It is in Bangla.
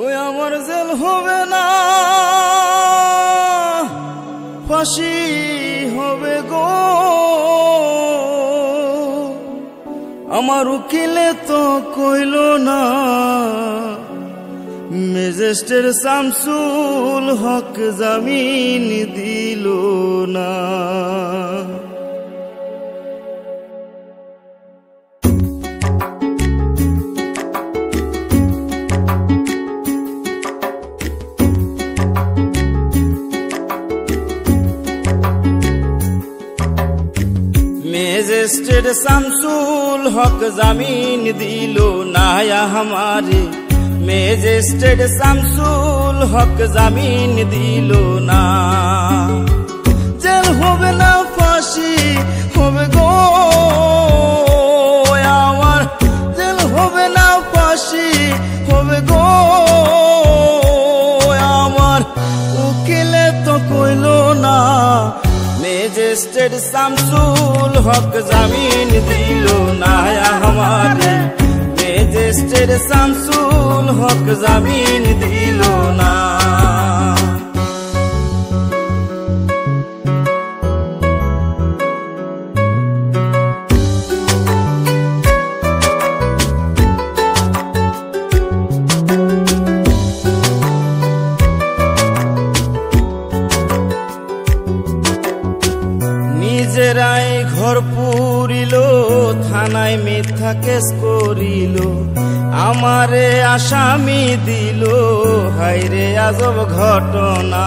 ওই আমার জেল হবে না, ফাঁসি হবে গো। আমার উকিলে তো কইল না, ম্যাজিস্ট্রেট শামসুল হক জামিন দিল না। ম্যাজিস্ট্রেট শামসুল হক জামিন দিল না हमारे, ম্যাজিস্ট্রেট শামসুল হক জামিন দিল না। জেল হবে না, ফাঁসি হবে গো আমার, জেল হবে না, ফাঁসি হবে গো আমার। উকিলে তো কইল না, ম্যাজিস্ট্রেট শামসুল হক জামিন দিল না हमारे, ম্যাজিস্ট্রেট শামসুল হক জামিন দিল না। নিজেরাই ঘর পুরিল, থানায় মিথ্যা কেস করিল, আমারে আসামি দিল, হায়রে আজব ঘটনা।